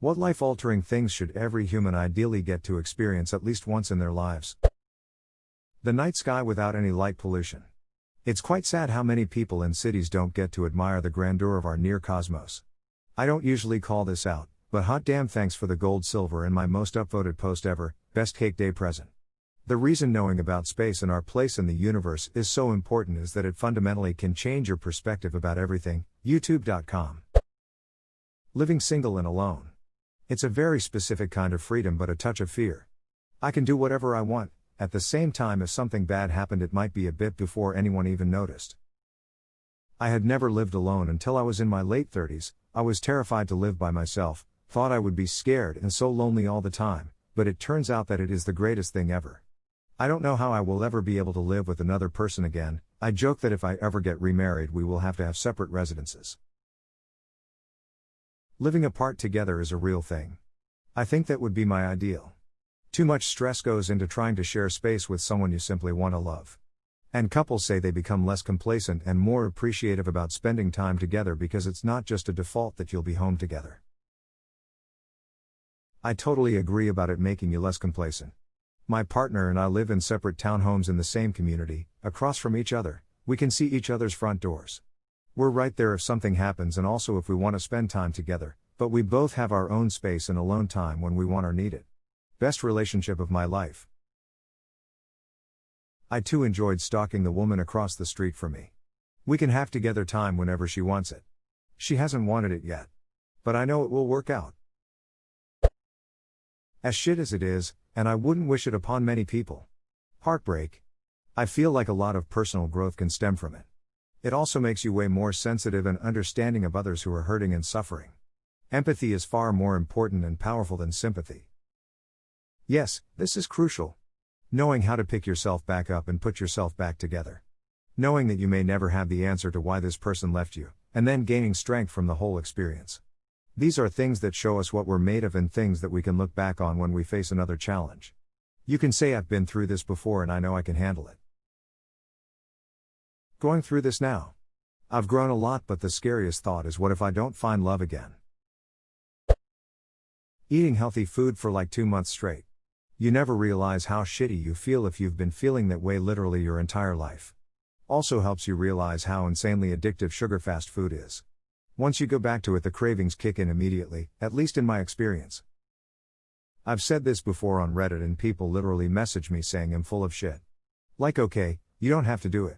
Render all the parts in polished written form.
What life-altering things should every human ideally get to experience at least once in their lives? The night sky without any light pollution. It's quite sad how many people in cities don't get to admire the grandeur of our near cosmos. I don't usually call this out, but hot damn thanks for the gold silver in my most upvoted post ever, best cake day present. The reason knowing about space and our place in the universe is so important is that it fundamentally can change your perspective about everything. YouTube.com. Living single and alone. It's a very specific kind of freedom but a touch of fear. I can do whatever I want, at the same time if something bad happened it might be a bit before anyone even noticed. I had never lived alone until I was in my late 30s, I was terrified to live by myself, thought I would be scared and so lonely all the time, but it turns out that it is the greatest thing ever. I don't know how I will ever be able to live with another person again. I joke that if I ever get remarried we will have to have separate residences. Living apart together is a real thing. I think that would be my ideal. Too much stress goes into trying to share space with someone you simply want to love. And couples say they become less complacent and more appreciative about spending time together because it's not just a default that you'll be home together. I totally agree about it making you less complacent. My partner and I live in separate townhomes in the same community, across from each other. We can see each other's front doors. We're right there if something happens and also if we want to spend time together, but we both have our own space and alone time when we want or need it. Best relationship of my life. I too enjoyed stalking the woman across the street from me. We can have together time whenever she wants it. She hasn't wanted it yet. But I know it will work out. As shit as it is, and I wouldn't wish it upon many people. Heartbreak. I feel like a lot of personal growth can stem from it. It also makes you way more sensitive and understanding of others who are hurting and suffering. Empathy is far more important and powerful than sympathy. Yes, this is crucial. Knowing how to pick yourself back up and put yourself back together. Knowing that you may never have the answer to why this person left you, and then gaining strength from the whole experience. These are things that show us what we're made of and things that we can look back on when we face another challenge. You can say I've been through this before and I know I can handle it. Going through this now. I've grown a lot, but the scariest thought is what if I don't find love again? Eating healthy food for like 2 months straight. You never realize how shitty you feel if you've been feeling that way literally your entire life. Also helps you realize how insanely addictive sugar-fast food is. Once you go back to it the cravings kick in immediately, at least in my experience. I've said this before on Reddit and people literally message me saying I'm full of shit. Like okay, you don't have to do it.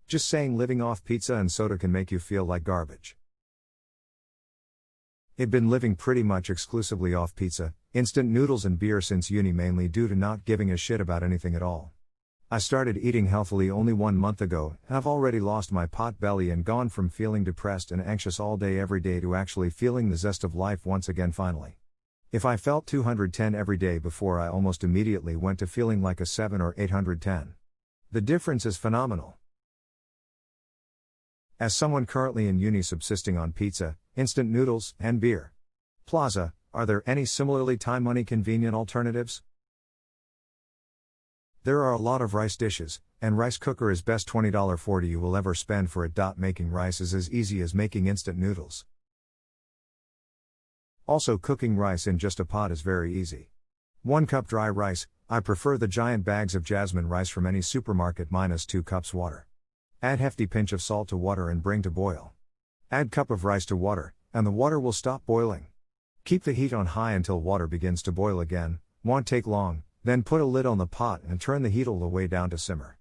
Just saying living off pizza and soda can make you feel like garbage. I've been living pretty much exclusively off pizza, instant noodles and beer since uni mainly due to not giving a shit about anything at all. I started eating healthily only 1 month ago, and I've already lost my pot belly and gone from feeling depressed and anxious all day every day to actually feeling the zest of life once again finally. If I felt 210 every day before I almost immediately went to feeling like a 7 or 810. The difference is phenomenal. As someone currently in uni subsisting on pizza, instant noodles, and beer. Plaza, are there any similarly time-money convenient alternatives? There are a lot of rice dishes, and rice cooker is best $20.40 you will ever spend for it. Making rice is as easy as making instant noodles. Also cooking rice in just a pot is very easy. 1 cup dry rice, I prefer the giant bags of jasmine rice from any supermarket minus 2 cups water. Add hefty pinch of salt to water and bring to boil. Add cup of rice to water, and the water will stop boiling. Keep the heat on high until water begins to boil again, won't take long, then put a lid on the pot and turn the heat all the way down to simmer.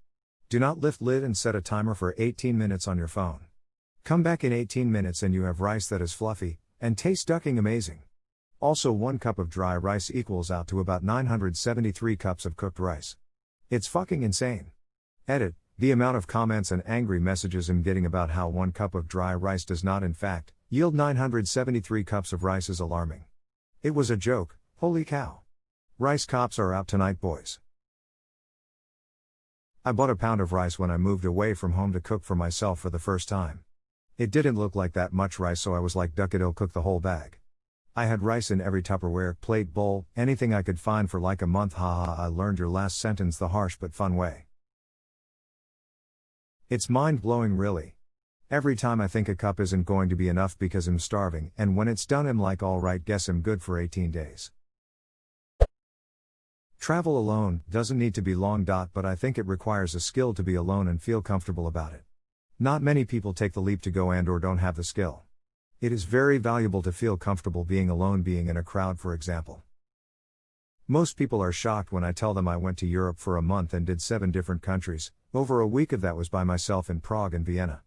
Do not lift lid and set a timer for 18 minutes on your phone. Come back in 18 minutes and you have rice that is fluffy, and tastes ducking amazing. Also 1 cup of dry rice equals out to about 973 cups of cooked rice. It's fucking insane. Edit. The amount of comments and angry messages I'm getting about how 1 cup of dry rice does not in fact yield 973 cups of rice is alarming. It was a joke, holy cow. Rice cops are out tonight, boys. I bought a pound of rice when I moved away from home to cook for myself for the first time. It didn't look like that much rice, so I was like, duck it, I'll cook the whole bag. I had rice in every Tupperware, plate, bowl, anything I could find for like a month. Haha, I learned your last sentence the harsh but fun way. It's mind-blowing really. Every time I think a cup isn't going to be enough because I'm starving, and when it's done I'm like alright, guess I'm good for 18 days. Travel alone doesn't need to be long. But I think it requires a skill to be alone and feel comfortable about it. Not many people take the leap to go and/or don't have the skill. It is very valuable to feel comfortable being alone, being in a crowd, for example. Most people are shocked when I tell them I went to Europe for a month and did 7 different countries. Over a week of that was by myself in Prague and Vienna.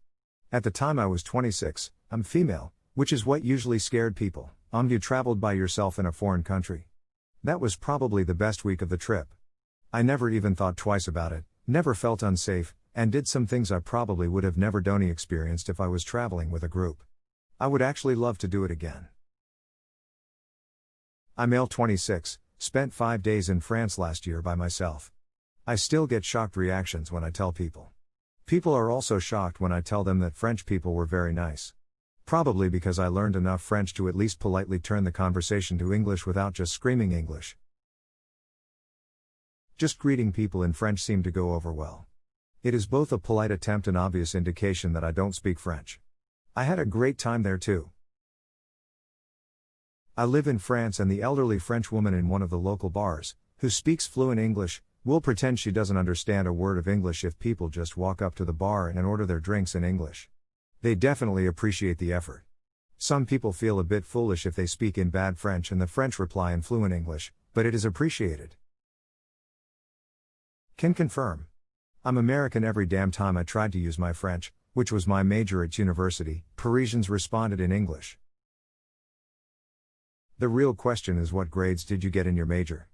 At the time I was 26, I'm female, which is what usually scared people. You traveled by yourself in a foreign country. That was probably the best week of the trip. I never even thought twice about it, never felt unsafe, and did some things I probably would have never done experienced if I was traveling with a group. I would actually love to do it again. I'm male 26, spent 5 days in France last year by myself. I still get shocked reactions when I tell people. People are also shocked when I tell them that French people were very nice. Probably because I learned enough French to at least politely turn the conversation to English without just screaming English. Just greeting people in French seemed to go over well. It is both a polite attempt and obvious indication that I don't speak French. I had a great time there too. I live in France, and the elderly French woman in one of the local bars, who speaks fluent English, will pretend she doesn't understand a word of English if people just walk up to the bar and order their drinks in English. They definitely appreciate the effort. Some people feel a bit foolish if they speak in bad French and the French reply in fluent English, but it is appreciated. Can confirm. I'm American. Every damn time I tried to use my French, which was my major at university, Parisians responded in English. The real question is, what grades did you get in your major?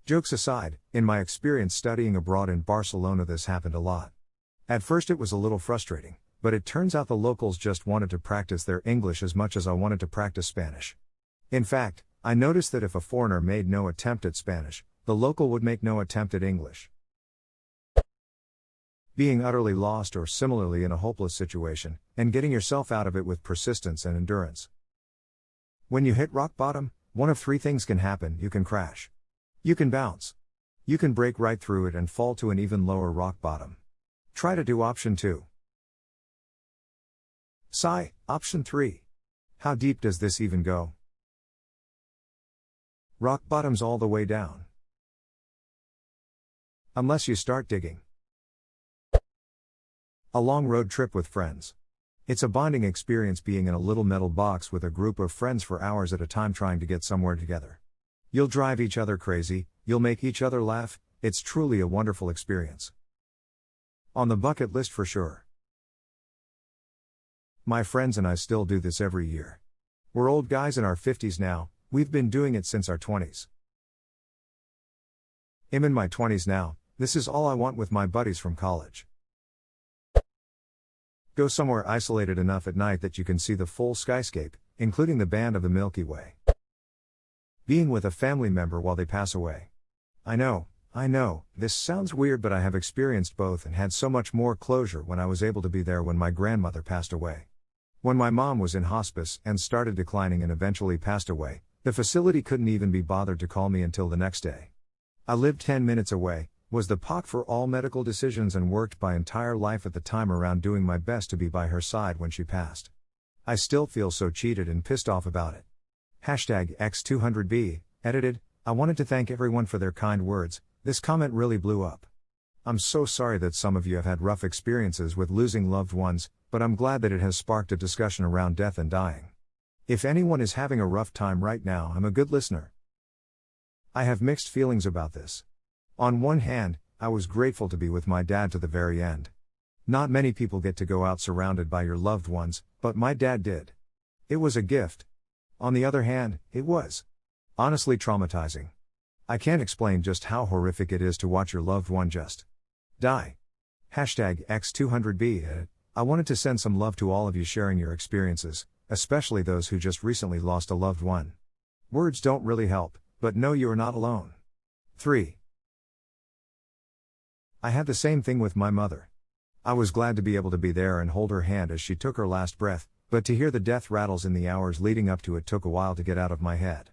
Jokes aside, in my experience studying abroad in Barcelona, this happened a lot. At first it was a little frustrating, but it turns out the locals just wanted to practice their English as much as I wanted to practice Spanish. In fact, I noticed that if a foreigner made no attempt at Spanish, the local would make no attempt at English. Being utterly lost or similarly in a hopeless situation, and getting yourself out of it with persistence and endurance. When you hit rock bottom, one of 3 things can happen. You can crash. You can bounce. You can break right through it and fall to an even lower rock bottom. Try to do option 2. Sigh, option 3. How deep does this even go? Rock bottom's all the way down. Unless you start digging. A long road trip with friends. It's a bonding experience being in a little metal box with a group of friends for hours at a time trying to get somewhere together. You'll drive each other crazy, you'll make each other laugh, it's truly a wonderful experience. On the bucket list for sure. My friends and I still do this every year. We're old guys in our 50s now, we've been doing it since our 20s. I'm in my 20s now, this is all I want with my buddies from college. Go somewhere isolated enough at night that you can see the full skyscape, including the band of the Milky Way. Being with a family member while they pass away. I know, this sounds weird, but I have experienced both and had so much more closure when I was able to be there when my grandmother passed away. When my mom was in hospice and started declining and eventually passed away, the facility couldn't even be bothered to call me until the next day. I lived 10 minutes away, was the POC for all medical decisions, and worked my entire life at the time around doing my best to be by her side when she passed. I still feel so cheated and pissed off about it. #X200B, edited. I wanted to thank everyone for their kind words. This comment really blew up. I'm so sorry that some of you have had rough experiences with losing loved ones, but I'm glad that it has sparked a discussion around death and dying. If anyone is having a rough time right now, I'm a good listener. I have mixed feelings about this. On one hand, I was grateful to be with my dad to the very end. Not many people get to go out surrounded by your loved ones, but my dad did. It was a gift. On the other hand, it was honestly traumatizing. I can't explain just how horrific it is to watch your loved one just die. #X200B. I wanted to send some love to all of you sharing your experiences, especially those who just recently lost a loved one. Words don't really help, but know you are not alone. 3. I had the same thing with my mother. I was glad to be able to be there and hold her hand as she took her last breath, but to hear the death rattles in the hours leading up to it took a while to get out of my head.